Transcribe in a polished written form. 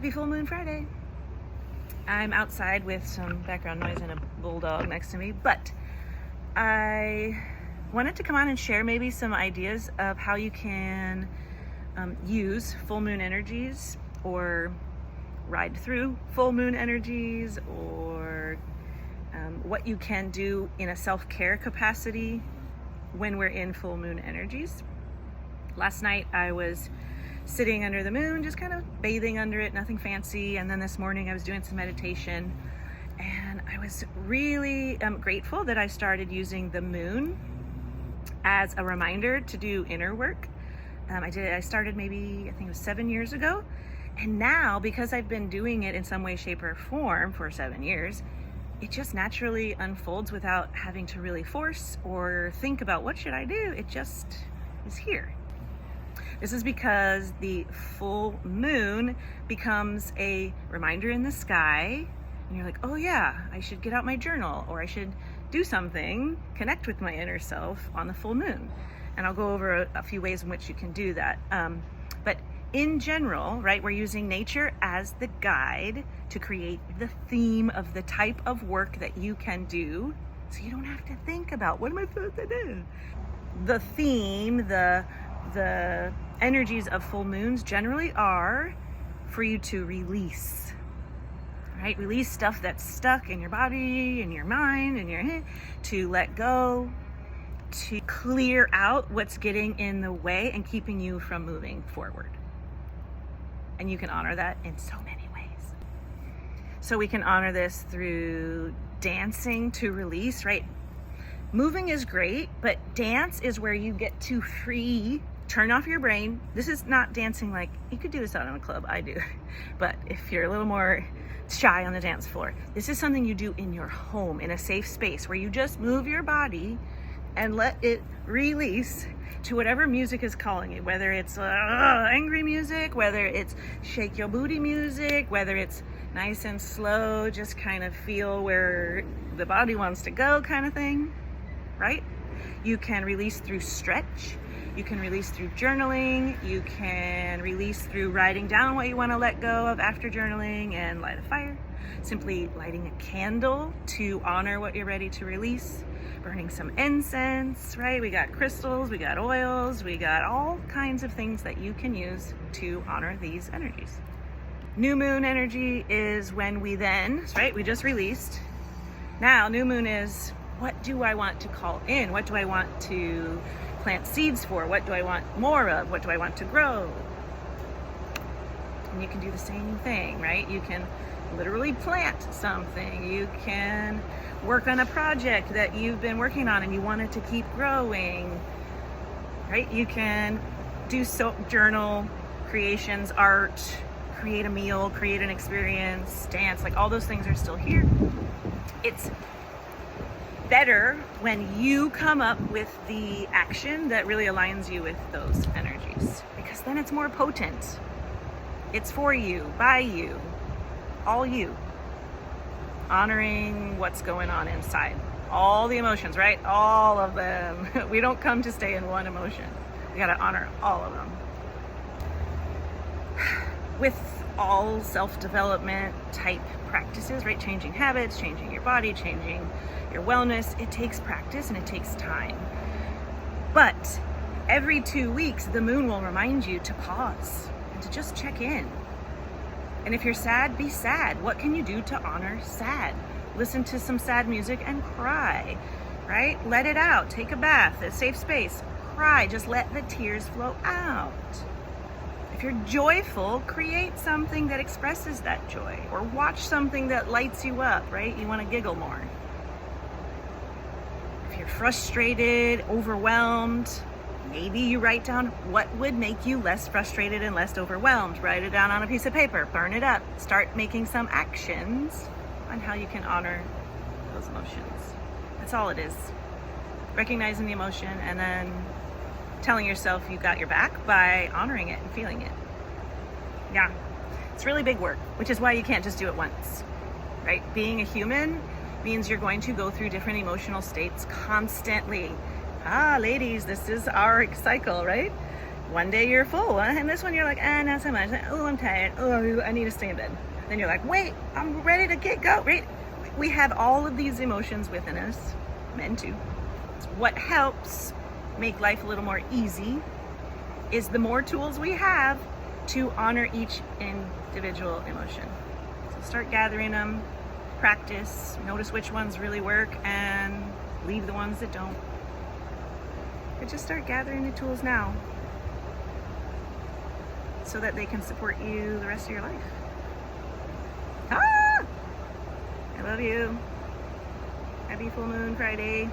Happy Full Moon Friday. I'm outside with some background noise and a bulldog next to me, but I wanted to come on and share maybe some ideas of how you can use full moon energies or ride through full moon energies, or what you can do in a self-care capacity when we're in full moon energies. Last night I was sitting under the moon, just kind of bathing under it, nothing fancy. And then this morning I was doing some meditation, and I was really grateful that I started using the moon as a reminder to do inner work. I started maybe, I think it was 7 years ago. And now, because I've been doing it in some way, shape, or form for 7 years, it just naturally unfolds without having to really force or think about what should I do. It just is here. This is because the full moon becomes a reminder in the sky, and you're like, oh yeah, I should get out my journal, or I should do something, connect with my inner self on the full moon. And I'll go over a few ways in which you can do that. But in general, right, we're using nature as the guide to create the theme of the type of work that you can do, so you don't have to think about, what am I supposed to do? The theme, the energies of full moons generally are for you to release, right? Release stuff that's stuck in your body, in your mind, in your head, to let go, to clear out what's getting in the way and keeping you from moving forward. And you can honor that in so many ways. So we can honor this through dancing to release, right? Moving is great, but dance is where you get to turn off your brain. This is not dancing like, you could do this out in a club, I do. But if you're a little more shy on the dance floor, this is something you do in your home, in a safe space, where you just move your body and let it release to whatever music is calling you, whether it's angry music, whether it's shake your booty music, whether it's nice and slow, just kind of feel where the body wants to go kind of thing, right? You can release through stretch. You can release through journaling. You can release through writing down what you want to let go of after journaling and light a fire. Simply lighting a candle to honor what you're ready to release. Burning some incense, right? We got crystals, we got oils, we got all kinds of things that you can use to honor these energies. New moon energy is when we then, right? We just released. Now, new moon is, what do I want to call in? What do I want to plant seeds for? What do I want more of? What do I want to grow? And you can do the same thing, right? You can literally plant something. You can work on a project that you've been working on and you want it to keep growing, right? You can do journal creations, art, create a meal, create an experience, dance, like all those things are still here. It's better when you come up with the action that really aligns you with those energies, because then it's more potent. It's for you, by you, all you. Honoring what's going on inside. All the emotions, right? All of them. We don't come to stay in one emotion. We gotta honor all of them. With all self-development type practices, right? Changing habits, changing your body, changing your wellness, it takes practice and it takes time. But every 2 weeks, the moon will remind you to pause and to just check in. And if you're sad, be sad. What can you do to honor sad? Listen to some sad music and cry, right? Let it out. Take a bath, a safe space. Cry. Just let the tears flow out. If you're joyful, create something that expresses that joy, or watch something that lights you up, right? You want to giggle more. If you're frustrated, overwhelmed, maybe you write down what would make you less frustrated and less overwhelmed. Write it down on a piece of paper, burn it up, start making some actions on how you can honor those emotions. That's all it is. Recognizing the emotion and then telling yourself you got your back by honoring it and feeling it. Yeah, it's really big work, which is why you can't just do it once, right? Being a human means you're going to go through different emotional states constantly. Ladies, this is our cycle, right? One day you're full, and this one you're like, not so much. Oh, I'm tired. Oh, I need to stay in bed. Then you're like, wait, I'm ready to get go. Right? We have all of these emotions within us, men too. It's what helps make life a little more easy is the more tools we have to honor each individual emotion. So start gathering them, practice, notice which ones really work, and leave the ones that don't. But just start gathering the tools now so that they can support you the rest of your life. I love you. Happy Full Moon Friday.